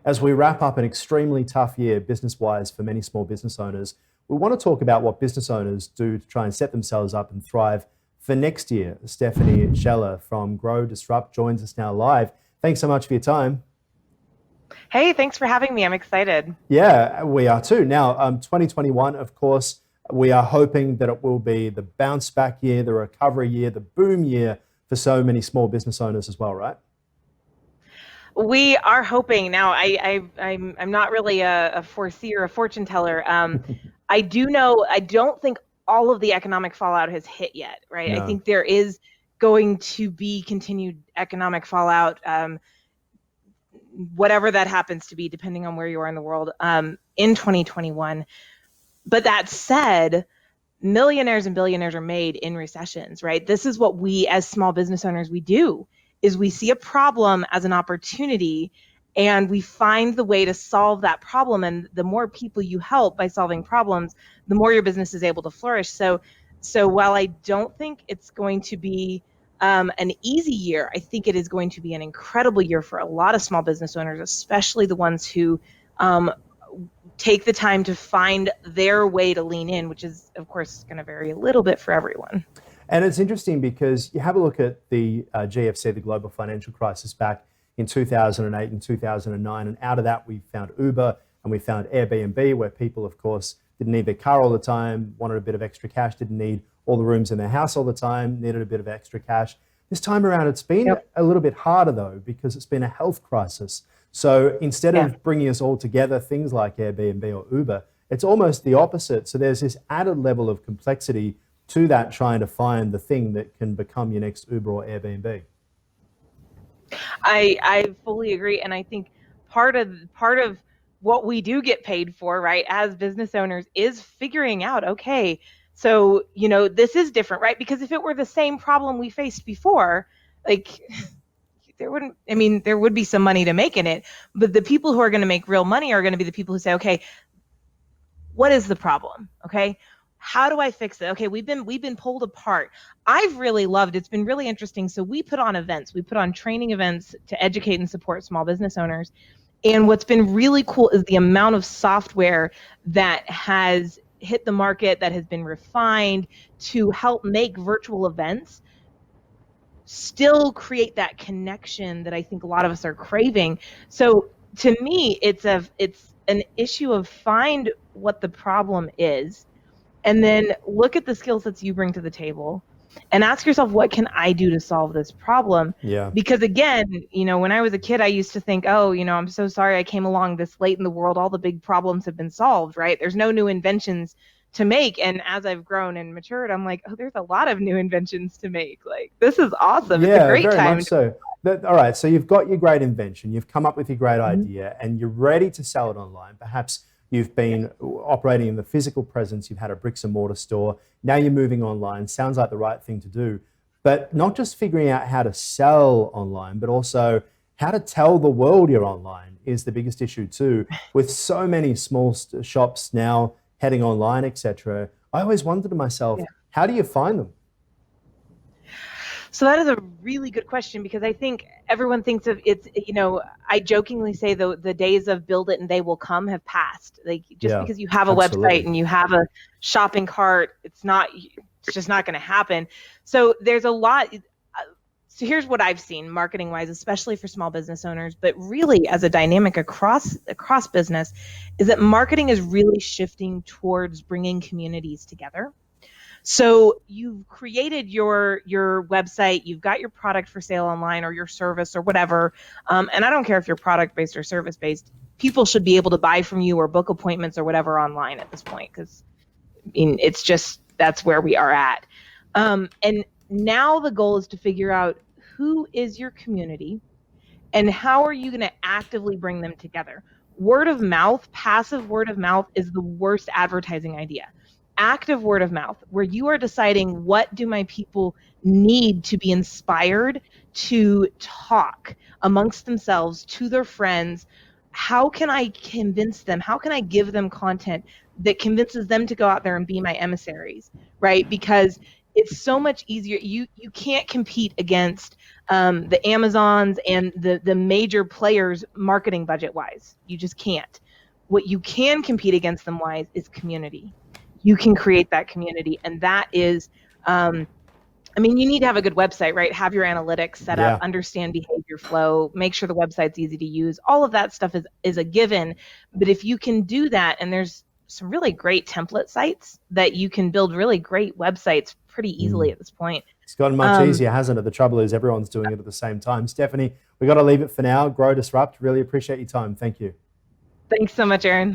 As we wrap up an extremely tough year business-wise for many small business owners, we want to talk about what business owners do to try and set themselves up and thrive for next year. Stephanie Scheller from Grow Disrupt joins us now live. Thanks so much for your time. Hey, thanks for having me. I'm excited. Yeah, we are too. Now, 2021, of course, we are hoping that it will be the bounce back year, the recovery year, the boom year for so many small business owners as well, right? We are hoping now. I'm not really a foreseer, a fortune teller. I do know. I don't think all of the economic fallout has hit yet, right? I No. think there is going to be continued economic fallout, whatever that happens to be, depending on where you are in the world, in 2021. But that said, millionaires and billionaires are made in recessions, right? This is what we as small business owners, we do, is we see a problem as an opportunity and we find the way to solve that problem. And the more people you help by solving problems, the more your business is able to flourish. So while I don't think it's going to be an easy year, I think it is going to be an incredible year for a lot of small business owners, especially the ones who take the time to find their way to lean in, which is, of course, going to vary a little bit for everyone. And it's interesting because you have a look at the GFC, the global financial crisis back in 2008 and 2009. And out of that, we found Uber and we found Airbnb, where people, of course, didn't need their car all the time, wanted a bit of extra cash, didn't need all the rooms in their house all the time, needed a bit of extra cash. This time around, it's been a little bit harder, though, because it's been a health crisis. So instead of bringing us all together, things like Airbnb or Uber, it's almost the opposite. So there's this added level of complexity to that, trying to find the thing that can become your next Uber or Airbnb. I fully agree, and I think part of what we do get paid for, right, as business owners, is figuring out, okay, so this is different, right? Because if it were the same problem we faced before, like there would be some money to make in it, but the people who are going to make real money are going to be the people who say, okay, what is the problem? Okay, how do I fix it? Okay, we've been pulled apart. I've really loved, it's been really interesting. So we put on events, we put on training events to educate and support small business owners. And what's been really cool is the amount of software that has hit the market, that has been refined to help make virtual events still create that connection that I think a lot of us are craving. So to me, it's an issue of find what the problem is, and then look at the skill sets you bring to the table and ask yourself, what can I do to solve this problem? Yeah. Because again, when I was a kid, I used to think, oh, I'm so sorry I came along this late in the world. All the big problems have been solved, right? There's no new inventions to make. And as I've grown and matured, I'm like, oh, there's a lot of new inventions to make. Like, this is awesome. It's a great very time. much so. All right, so you've got your great invention, you've come up with your great idea, and you're ready to sell it online. Perhaps you've been operating in the physical presence, you've had a bricks and mortar store, now you're moving online. Sounds like the right thing to do. But not just figuring out how to sell online, but also how to tell the world you're online is the biggest issue too. With so many small shops now heading online, etc., I always wondered to myself, how do you find them? So that is a really good question, because I think everyone thinks of it's, I jokingly say the days of build it and they will come have passed. Like, just because you have a website and you have a shopping cart, it's just not going to happen. So there's a lot. So here's what I've seen marketing wise, especially for small business owners, but really as a dynamic across business, is that marketing is really shifting towards bringing communities together. So you've created your website, you've got your product for sale online or your service or whatever. And I don't care if you're product based or service based, people should be able to buy from you or book appointments or whatever online at this point, because it's just, that's where we are at. And now the goal is to figure out who is your community and how are you going to actively bring them together. Word of mouth, passive word of mouth, is the worst advertising idea. Active word of mouth, where you are deciding, what do my people need to be inspired to talk amongst themselves, to their friends? How can I convince them? How can I give them content that convinces them to go out there and be my emissaries, right? Because it's so much easier. You can't compete against the Amazons and the major players marketing budget wise. You just can't. What you can compete against them wise is community. You can create that community, and that is I mean, you need to have a good website, right? Have your analytics set up, understand behavior flow, make sure the website's easy to use. All of that stuff is a given. But if you can do that, and there's some really great template sites that you can build really great websites pretty easily at this point. It's gotten much easier, hasn't it? The trouble is everyone's doing it at the same time. Stephanie, we got to leave it for now. Grow, disrupt. Really appreciate your time. Thank you. Thanks so much, Aaron.